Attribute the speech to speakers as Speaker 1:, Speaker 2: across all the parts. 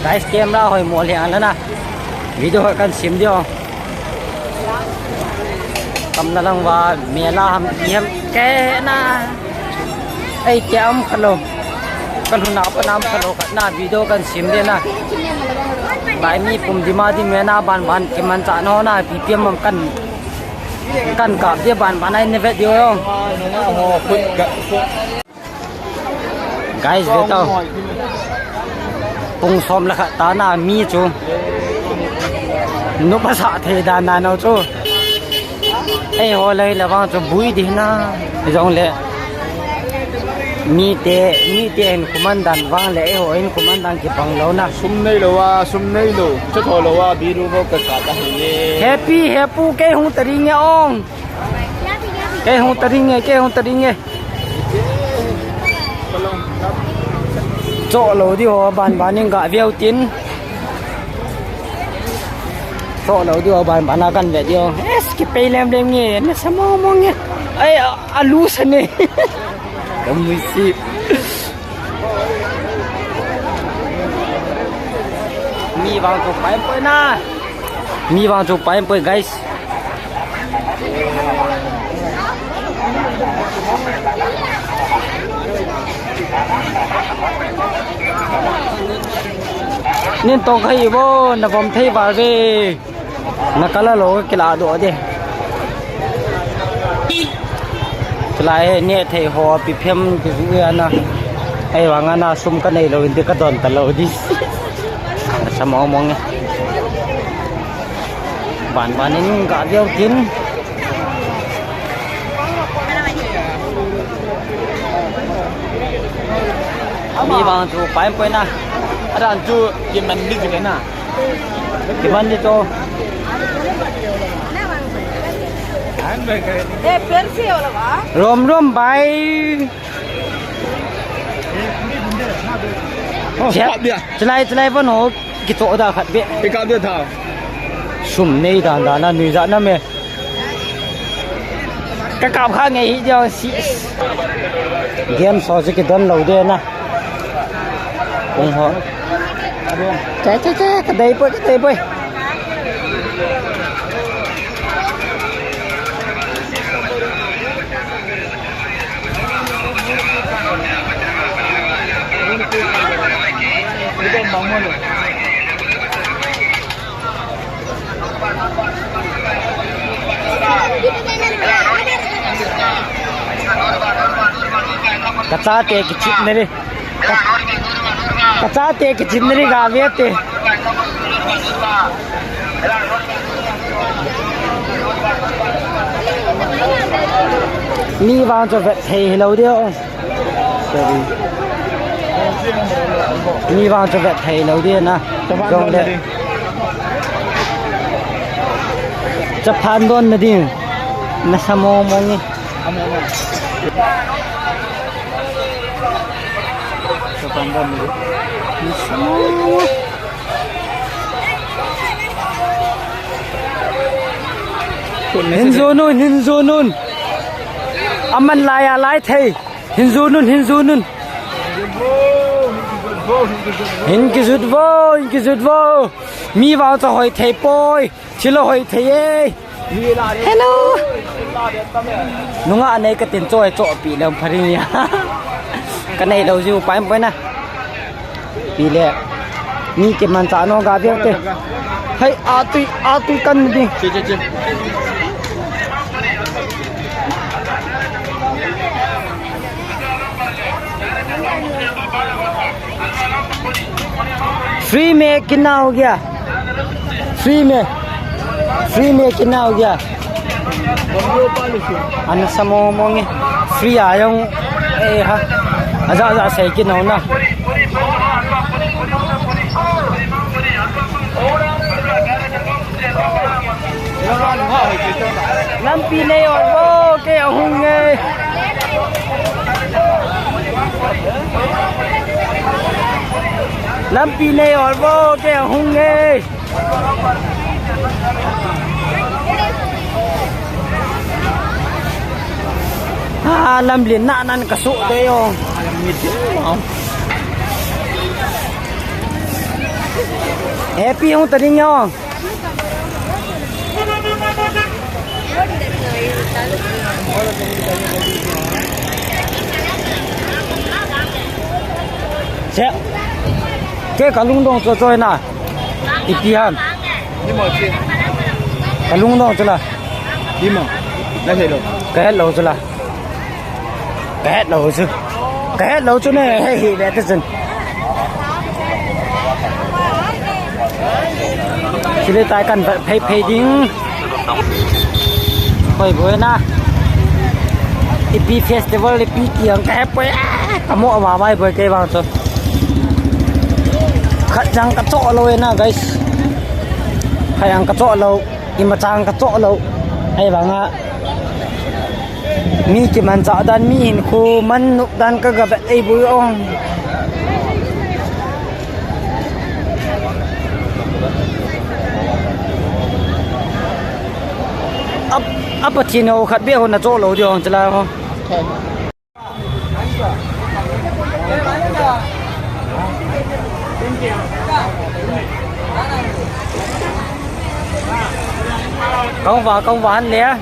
Speaker 1: guys camera hoi mo le an na video kan sim dio kam na lang wa mela ham yem ke na ai cham khalo kan huna pa nam khalo na video kan sim de na bai mi pum di ma di mena ban ban ke man cha no na ppm kan ka dia ban ban ai ne video yong guys ve tao pung som la kha ta na mi chu no pa sa the da na no chu ai ho lai la wang chu bui di na jong le mi te en kumandan wang le ho en kumandan ki pang lo na
Speaker 2: sum nei lo cha tho lo wa bi ru no ka ka ta he
Speaker 1: happy ke hu tari nge ong ke hu tari nge chỗ lầu đi hồ bàn nhưng gạ veo tiến chỗ lầu đi hồ bàn là gần để đi hồ skip pay lem nghe nó sao mong nghe ai alu sân này cầm mui xịp mi vào chụp bài bơi na mi vào chụp bài bơi guys nên to khai vô na vom thei va ve na kala lo kila do de klai ne thei ho pi phem ki na ai wanga na sum ka nei lo inde ka don ta lo di samo mong ban ning ga deu tin mi bang chu pai pai na aran chu ye man ni ke na ke ban ni to
Speaker 3: e persi ola wa
Speaker 1: rom bai chlai ban ho ki to da khat be
Speaker 2: ke ka de tha
Speaker 1: sum nei da na ni za na me ka kap kha ngai hi jo si game so je ke don lo de na ong ho chạy cái đây bơi kata te kecil nih kata te kecil nih gawe te mi vang cho vẹt thầy lâu đi không mi vang cho vẹt thầy lâu đi na không đấy chấp phan đôn là đi na samo mong đi chấp phan đôn đi samo hin zo nun aman lai thầy hin zo nun hin ki zut vô mi vào cho hỏi thầy poi chilo hỏi thầy ơi hello nung anh ấy cái tiền trôi chỗ bị làm phải đi cái này đầu dư phải mới nè bị lẹ mi cái màn trả nó gà biết thế hay à tui cân đi free में कितना हो गया free में कितना हो गया anh samo mong free ayong ha aza sai kin ho na lampi nei or wo ke hung nge lampi nei or wo ke hung nge lam liền nạ nan cả sụ đấy không Happy hong tading nhau. Sẽ cái cả lung đông cho nè ít đi hơn
Speaker 2: đi mà chị
Speaker 1: cả lung đông cho là
Speaker 2: đi mà đây thấy được
Speaker 1: cái hết lâu cho là cái hết lâu chứ cái hết lâu cho này hay hỉ đẹp thế gì chỉ để tài cần phải dính hồi bữa na EP festival EP kiang cái pe kamu mà bay bơi cái vào rồi khát răng cắt chỗ lâu na guys hay ăn cắt chỗ lâu im mà trang cắt chỗ lâu hay bang á mi cái man chợ đan mi hình khu man nụ đan cái gặp ai bui ông ấp chỉ nào khát biết hôm nào chỗ lâu đi ông chỉ là không công ván lẽ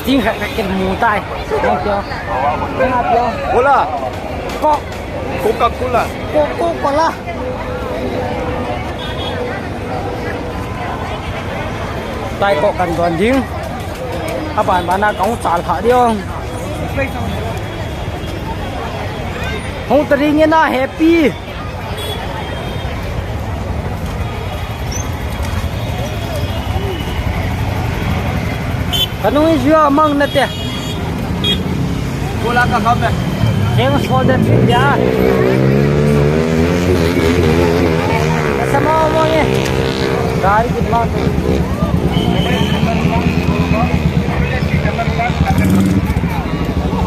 Speaker 1: tiếng khạc cái mù tai không chưa
Speaker 2: Cola
Speaker 1: có
Speaker 2: Coca-Cola
Speaker 1: Coca-Cola tai có cần còn tiếng bạn nào có trả khả đi không không tự nhiên na happy kanui jua mang na te
Speaker 2: Cola ka khabe
Speaker 1: thanks for the trip ya sama mo ye gari ki ma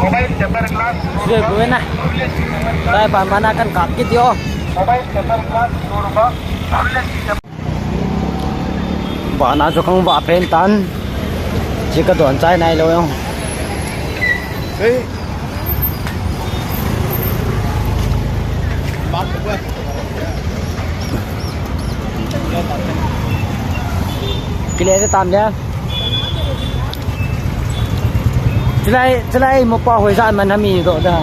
Speaker 2: mobile temper glass
Speaker 1: sudah gue na saya mana kan kapit yo
Speaker 2: mobile temper glass ₹100
Speaker 1: bana cho không vạ pen tan chỉ có đoạn trái này thôi không
Speaker 2: Hey. Bác ơi.
Speaker 1: cái này sẽ tạm nhé cái này một bao hồi gian mà nó mì độ đó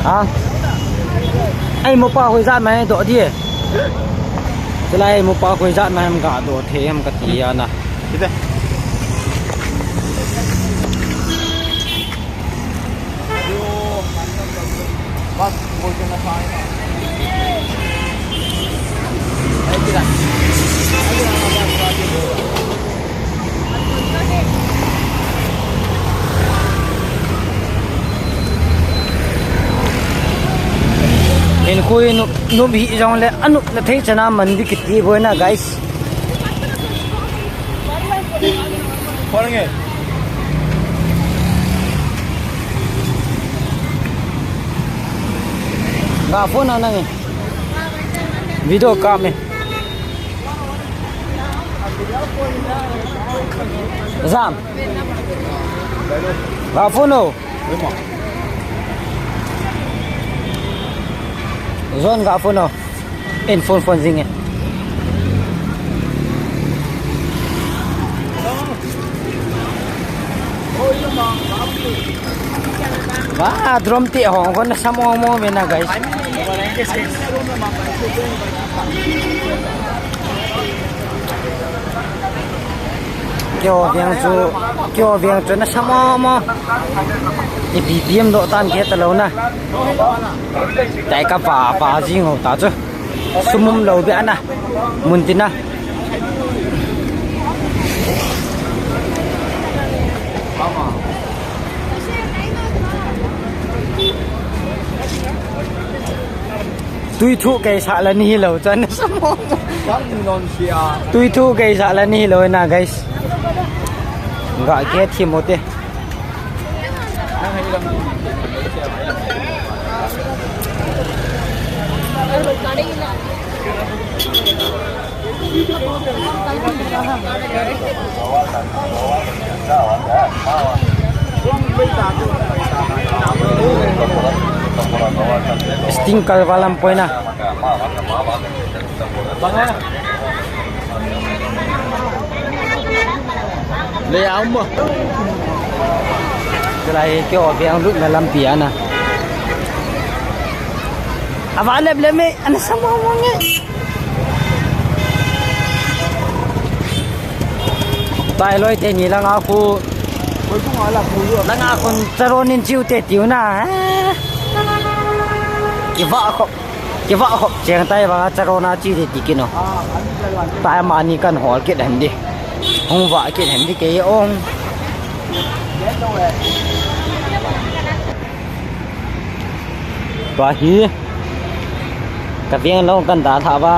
Speaker 1: hả anh một bao hồi gian mà độ đi cái này một bao hồi gian mà em cả độ thế em cả tí à nè
Speaker 2: Đi đây. Bác ngồi trên là phải. Đây kìa.
Speaker 1: Nên khui nó bị trong là ăn là thấy cho nó mình đi kịch gì với na guys
Speaker 2: Khoan nghe.
Speaker 1: Gak phone nào nè video cam này Zam gak phone đâu Zon gak phone đâu in phone gì nghe Wah, drum ti hong kon sa mo na guys. Kyo viang chu na sa mo. Ni BBM do tan ke talo na. Dai ka pa jing ho ta chu. Sumum lo bi ana. Muntina. Tui thu cái xạ là ni lâu cho nó sắm tui thu cái xạ là ni lâu na guys gọi kia thì một đi stingkal walam poina banga
Speaker 2: le am
Speaker 1: Selai kyo biang lut dalam piana awale bleme ana sama monge tai loi te ni lang aku
Speaker 2: koi pung ala ku
Speaker 1: lang akon taronin chiu te tiu na kiwa ko cheng tai ba tarona chi te tikino tai ma ni kan hol ke dan di hong wa ke dan di ke ong ba hi ka vieng lo kan da tha ba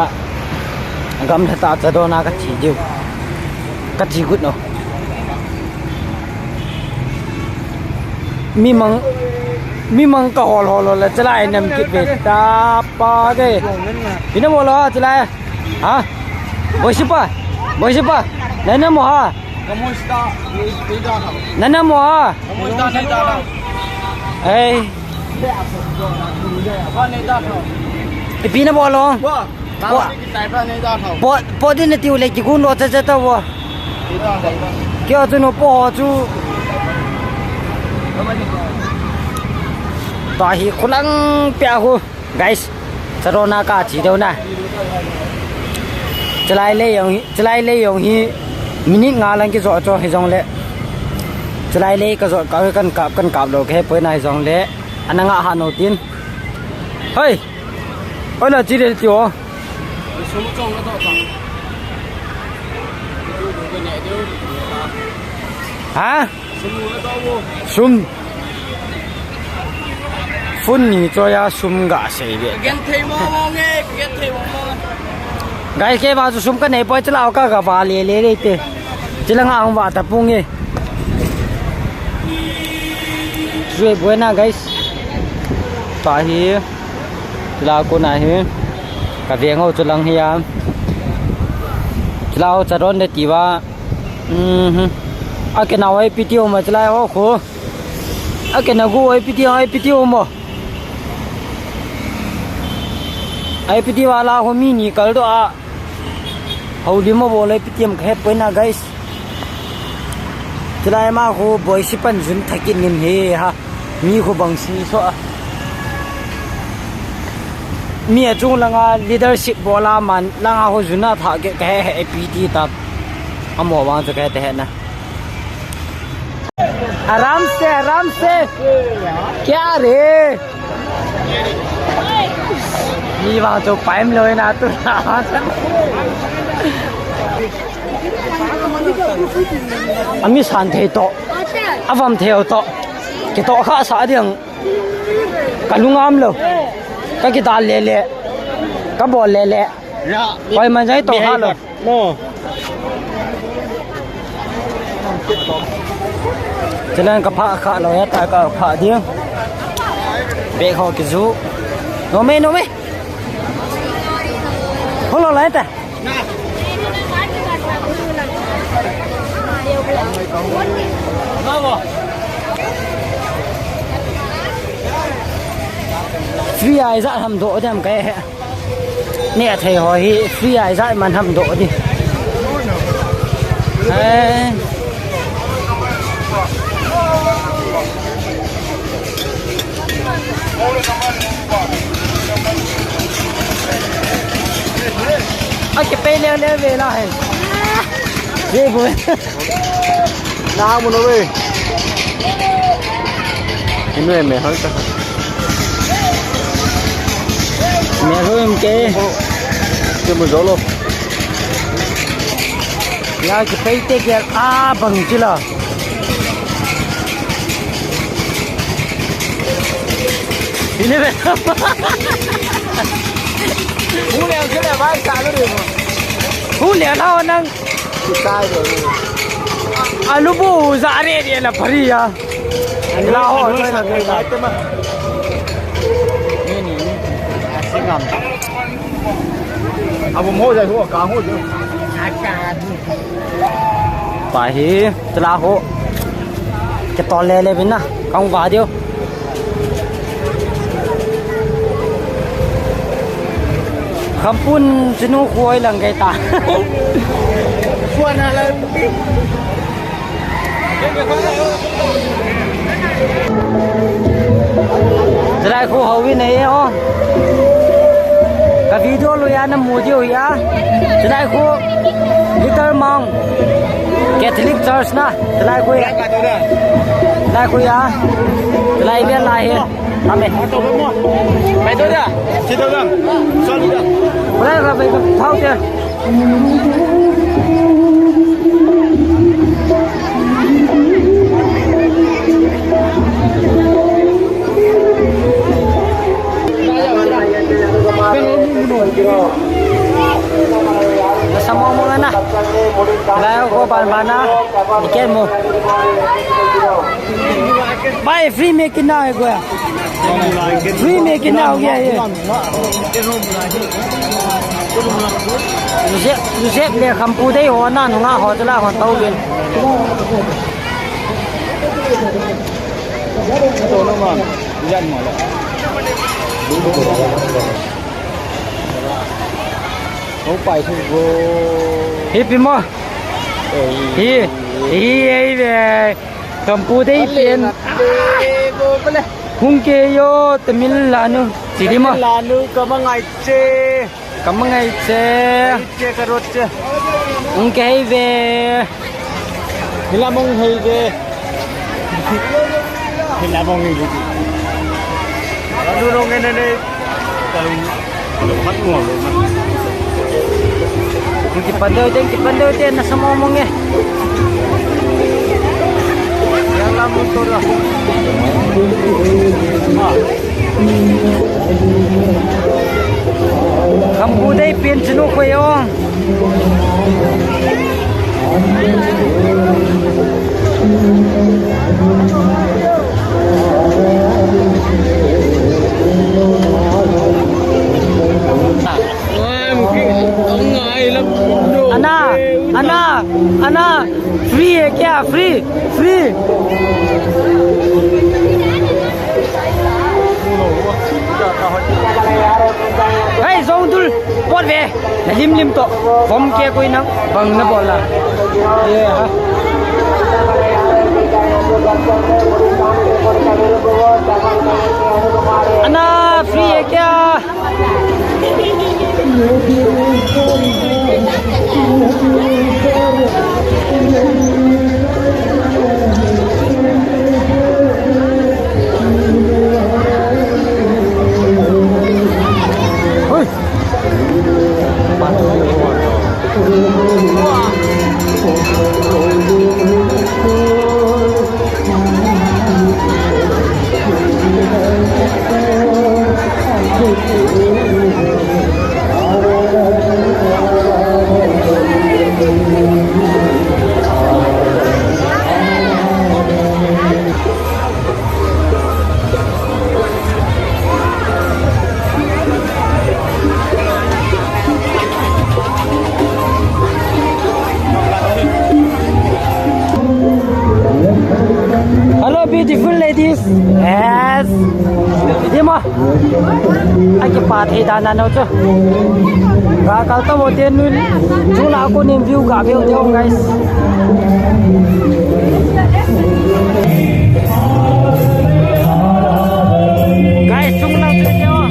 Speaker 1: gam tha ta tarona ka chi jiu ka chi gut no mi mang ka hol la chalai nam kit ve ta pa ge ina mo lo chalai ha boisipa nana mo ha
Speaker 2: kamusta ni da tha
Speaker 1: nana mo ha
Speaker 2: kamusta ni da tha
Speaker 1: ei
Speaker 2: ba ni da tha
Speaker 1: ti pina bo lo
Speaker 2: wa ba ni tai ba ni da tha
Speaker 1: po din ne tiu le ki gun lo cha ta wo
Speaker 2: ni da tha
Speaker 1: kyo tu no po chu ta hi khulang pya hu guys sarona ka chi deu na chalai le yong hi minute nga lang ki zo cho hi jong le chalai le ka zo ka kan kap lo ke poi nai jong le ananga ha no tin hei ola chi de tio
Speaker 2: sum chong la ta
Speaker 1: ha
Speaker 2: sum la ta wo
Speaker 1: sum phun ni cho ya sum ga sei be
Speaker 2: gen thei mo nge gen thei mo
Speaker 1: gai ke ba sum ka nei poi chalao ka ba le te chilanga ang wa ta pung e Rồi buena guys. Ta hi la ko na hi ka vengo chulang hi ya. Chlao charon de tiwa. A ke na wai pitio ma chlai ho kho. A ke na go wai pitio mo. Ai pitio wala ho mi ni kal do a. Hau mo bo le pitiam khe poina guys. Chlai ma ho boy si pan jun thakin nim he ha. Mi ko bang si so mi a chung langa leadership bola man langa ho juna tha ke he pt ta amo wang je ke te na आराम से क्या रे mi vào chụp paim lôi na tu ami san the to avam theo to cái to kha sa diang kalungam lo ka ki dal le ka bol le koi man jai to ha lo no cho nên cái phá khá rồi tại cái phá điên bé họ cái chú nó mê không lo lấy ta free ai dạy hầm độ thêm cái nè thầy hỏi free ai dạy màn hầm độ đi cái pe leo về lại về vui
Speaker 2: nào muốn về cái người mẹ hơi chắc
Speaker 1: mẹ thôi em kê
Speaker 2: chưa một số luôn
Speaker 1: ya cái pe tê kia bằng chứ là ini be
Speaker 2: hú leo cái này vai cả nó được
Speaker 1: hú leo nào nang
Speaker 2: sai rồi
Speaker 1: alubu zare dia la phari ya la ho thôi là người
Speaker 2: cái mà
Speaker 1: ni sinh ngầm
Speaker 2: một mô dài hú cả hú chứ
Speaker 1: phải hi la ho cái to le bên na không vào điêu คำปุ้นสนุควยหลังไกตา
Speaker 2: Fuan ala.
Speaker 1: จะได้คู่เขาวินัยอ๋อกับวิดีโอลุยาน้ำมูจิวยาจะได้คู่ลิตเติ้ลมองแคทอลิกเชิร์ชนะจะได้คู่ได้คู่ยาจะได้เรียนลายทำไม
Speaker 2: Mai tu dah. Situ bang. Soal dah.
Speaker 1: ไม่ได้ครับไปกับเท้าเจ้าSama mga na. Layo ko mana iken mo. Bye free making now go ya. Free making now ya ye. Yusef le khampu dei ho na nu nga ho tla ho tau bin.
Speaker 2: Tu no man. Jan mo la. Không phải thôi vô.
Speaker 1: Hi pi mo. Hi về khampu dei pien. Hung ke yo Tamil lanu. Sidi mo.
Speaker 2: Lanu kamangai che.
Speaker 1: Kamangai che.
Speaker 2: Che karot che.
Speaker 1: Hung ke về.
Speaker 2: Hila mong hei ve. Hila mong hei ve. Lanu rong ne ne. Kalau mat nguang lo mat.
Speaker 1: Kipandaw din nasa momong eh.
Speaker 2: Yang la motor lah.
Speaker 1: Kampu dai pien sinu ko yo. Ana, free है क्या? Free. Hey, zong dul, pot về, lim to, bom kia कोई ना, bang ना बोला, ये हाँ. Ana, free है क्या? Hello beautiful ladies. Yes. Ini mah. Aki party dana no tu. Gakal tu moden nul. Juna aku nih view gak view jauh guys. Guys, jumlah tu jauh.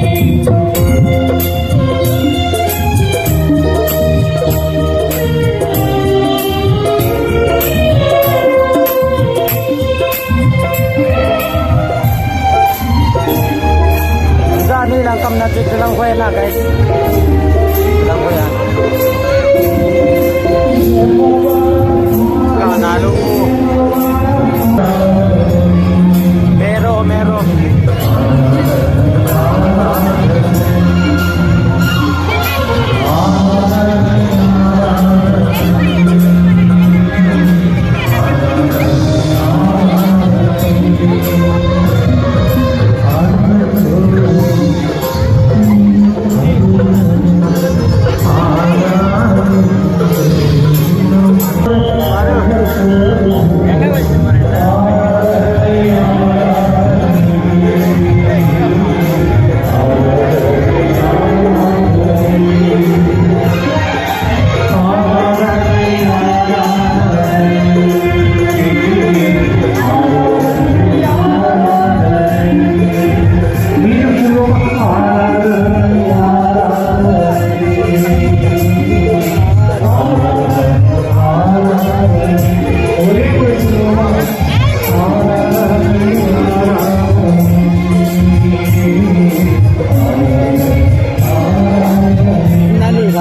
Speaker 1: Ni lang kam na dito lang ko na guys. Lang ko yan.
Speaker 2: Kanalo. Mero.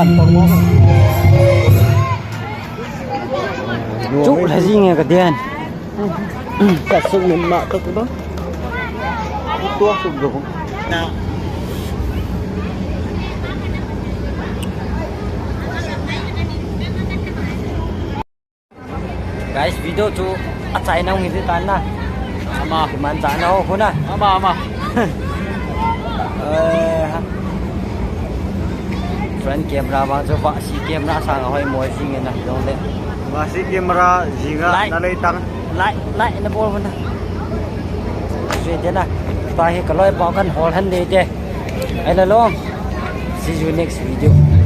Speaker 2: lăn con mó
Speaker 1: Chúc là gì nghe cả tiền.
Speaker 2: cả sung lên mạ tất đó tua sung được không nào
Speaker 1: Guys, video tu acai nang ngi tan na. Ama man cha na ho na.
Speaker 2: ama
Speaker 1: Front camera bang cho ba si camera sang hoi moi sing na dong le.
Speaker 2: masih kamera jinga nalai tang
Speaker 1: Lại nó bol vân. Rồi thế na. Ta hi ka loi ba kan hol han de je. Ai la long. See you next video.